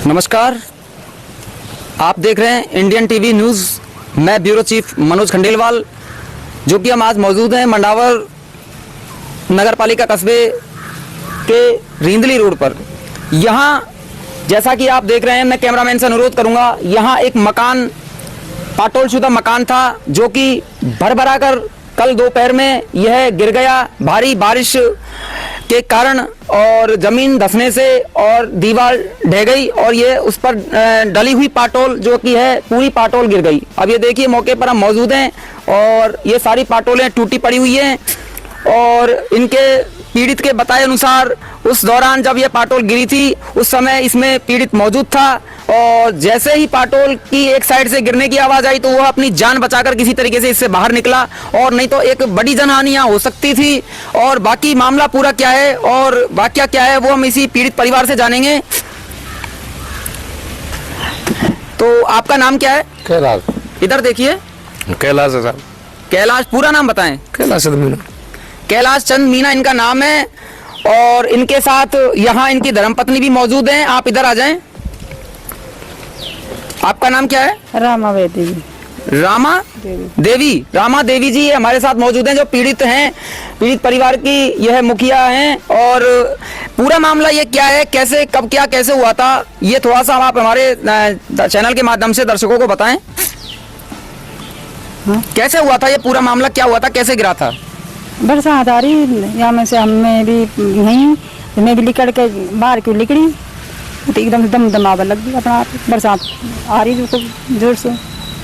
नमस्कार, आप देख रहे हैं इंडियन टीवी न्यूज़। मैं ब्यूरो चीफ मनोज खंडेलवाल, जो कि हम आज मौजूद हैं मंडावर नगर पालिका कस्बे के रिंदली रोड पर। यहाँ जैसा कि आप देख रहे हैं, मैं कैमरामैन से अनुरोध करूँगा, यहाँ एक मकान पाटोलशुदा मकान था जो कि भर कर कल दोपहर में यह गिर गया भारी बारिश के कारण, और जमीन धंसने से और दीवार ढह गई और ये उस पर डली हुई पाटोल जो कि है पूरी पाटोल गिर गई। अब ये देखिए, मौके पर हम मौजूद हैं और ये सारी पाटोलें टूटी पड़ी हुई हैं। और इनके पीड़ित के बताए अनुसार उस दौरान जब ये पाटोल गिरी थी उस समय इसमें पीड़ित मौजूद था, और जैसे ही पाटोल की एक साइड से गिरने की आवाज आई तो वह अपनी जान बचाकर किसी तरीके से इससे बाहर निकला, और नहीं तो एक बड़ी जनहानि यहाँ हो सकती थी। और बाकी मामला पूरा क्या है और वाकया क्या है वो हम इसी पीड़ित परिवार से जानेंगे। तो आपका नाम क्या है? कैलाश। इधर देखिए, कैलाश है साहब। कैलाश, पूरा नाम बताएं। कैलाश मीना। कैलाश चंद मीना इनका नाम है, और इनके साथ यहाँ इनकी धर्मपत्नी भी मौजूद हैं। आप इधर आ जाएं। आपका नाम क्या है? रामा देवी। रामा देवी। रामा देवी जी हमारे साथ मौजूद हैं, जो पीड़ित हैं, पीड़ित परिवार की यह मुखिया हैं। और पूरा मामला ये क्या है, कैसे, कब, क्या, कैसे हुआ था, ये थोड़ा सा आप हमारे चैनल के माध्यम से दर्शकों को बताएं। कैसे हुआ था ये पूरा मामला, क्या हुआ था, कैसे गिरा था? बरसात आ रही, यहाँ में से हमें भी नहीं, मैं भी निकल के बाहर क्यों निकली तो एकदम दम दमावा लग गई। अपना बरसात आ रही जो जोर से।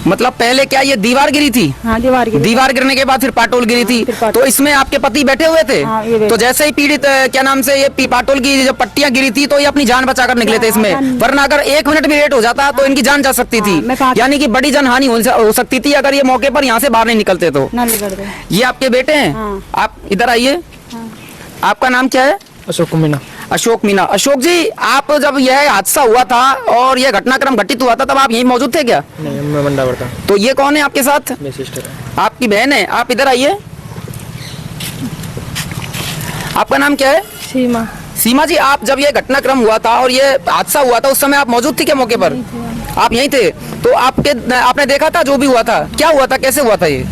मतलब पहले क्या ये दीवार गिरी थी? हाँ, दीवार गिरने के बाद फिर पाटोल गिरी थी। तो इसमें आपके पति बैठे हुए थे? हाँ, तो जैसे ही पीड़ित क्या नाम से ये पाटोल की जब पट्टियां गिरी थी तो ये अपनी जान बचाकर निकले थे इसमें, वरना अगर 1 मिनट भी लेट हो जाता तो इनकी जान जा सकती थी। यानी कि बड़ी जनहानि हो सकती थी अगर ये मौके पर यहाँ से बाहर नहीं निकलते तो। ये आपके बेटे हैं? आप इधर आइए। आपका नाम क्या है? अशोक मीना। अशोक मीना। अशोक जी, आप जब यह हादसा हुआ था और यह घटनाक्रम घटित हुआ था तब आप यहीं मौजूद थे क्या? नहीं, मैं मंडावर था। तो ये कौन है आपके साथ? मेरी सिस्टर है। आपकी बहन है। आप इधर आइए। आपका नाम क्या है? सीमा। सीमा जी, आप जब ये घटनाक्रम हुआ था और ये हादसा हुआ था उस समय आप मौजूद थी क्या मौके पर? आप यहीं थे। तो आपने देखा था जो भी हुआ था, क्या हुआ था, कैसे हुआ था ये?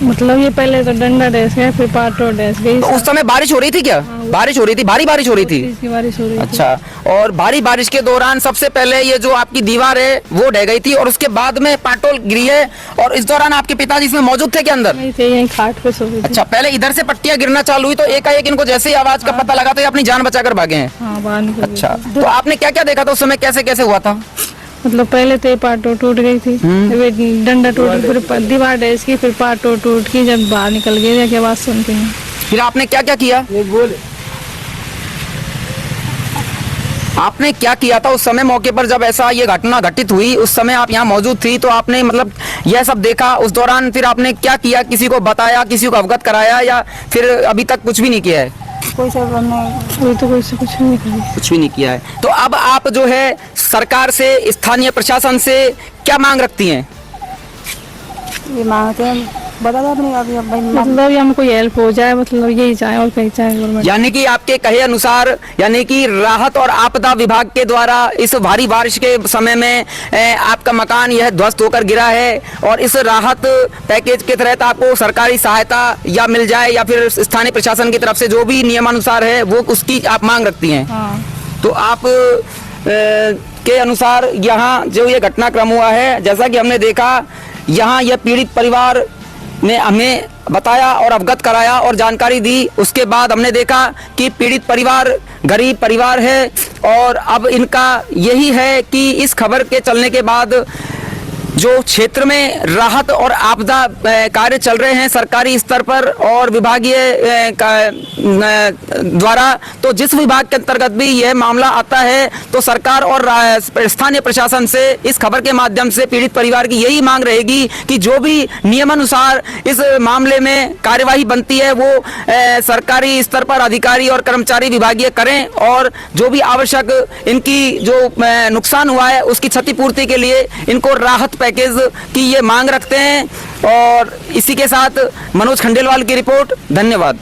मतलब ये पहले तो डंडा डैस गया, फिर पाटोल डैस गई। तो उस समय बारिश हो रही थी क्या? बारिश हो रही थी, भारी बारिश हो रही थी। बारिश हो रही थी। अच्छा, और भारी बारिश के दौरान सबसे पहले ये जो आपकी दीवार है वो ढह गई थी और उसके बाद में पाटोल गिरी है, और इस दौरान आपके पिताजी इसमें मौजूद थे क्या अंदर? नहीं थे, यहीं खाट पे सो गए थे। अच्छा, पहले इधर से पट्टियां गिरना चालू हुई तो एकाएक इनको जैसे ही आवाज का पता लगा तो ये अपनी जान बचाकर भागे हैं। हाँ, बाहर निकल गए। अच्छा, तो आपने क्या क्या देखा था उस समय, कैसे कैसे हुआ था? मतलब पहले तो पाटो टूट गई थी, फिर डंडा टूट, फिर दीवार डैस की, फिर पाटो टूट की, जब बाहर निकल गए की आवाज सुनते हैं। फिर आपने क्या क्या किया? आपने क्या किया था उस समय मौके पर जब ऐसा ये घटना घटित हुई? उस समय आप यहाँ मौजूद थी तो आपने मतलब यह सब देखा, उस दौरान फिर आपने क्या किया? किसी को बताया, किसी को अवगत कराया, या फिर अभी तक कुछ भी नहीं किया है? कुछ भी नहीं किया है। तो अब आप जो है सरकार से, स्थानीय प्रशासन से क्या मांग रखती हैं? ये मांगते हैं, बता दो अपनी मतलब ये हमको हेल्प हो जाए, मतलब यही चाहे और कहीं चाहे। यानी कि आपके कहे अनुसार, यानी कि राहत और आपदा विभाग के द्वारा इस भारी बारिश के समय में आपका मकान यह ध्वस्त होकर गिरा है, और इस राहत पैकेज के तहत आपको सरकारी सहायता या मिल जाए या फिर स्थानीय प्रशासन की तरफ से जो भी नियमानुसार है वो उसकी आप मांग रखती हैं। हाँ। तो आप के अनुसार यहाँ जो ये घटनाक्रम हुआ है, जैसा कि हमने देखा, यहाँ यह पीड़ित परिवार ने हमें बताया और अवगत कराया और जानकारी दी। उसके बाद हमने देखा कि पीड़ित परिवार गरीब परिवार है, और अब इनका यही है कि इस खबर के चलने के बाद जो क्षेत्र में राहत और आपदा कार्य चल रहे हैं सरकारी स्तर पर और विभागीय द्वारा, तो जिस विभाग के अंतर्गत भी यह मामला आता है तो सरकार और स्थानीय प्रशासन से इस खबर के माध्यम से पीड़ित परिवार की यही मांग रहेगी कि जो भी नियमानुसार इस मामले में कार्यवाही बनती है वो सरकारी स्तर पर अधिकारी और कर्मचारी विभागीय करें, और जो भी आवश्यक इनकी जो नुकसान हुआ है उसकी क्षतिपूर्ति के लिए इनको राहत पैकेज की ये मांग रखते हैं। और इसी के साथ मनोज खंडेलवाल की रिपोर्ट। धन्यवाद।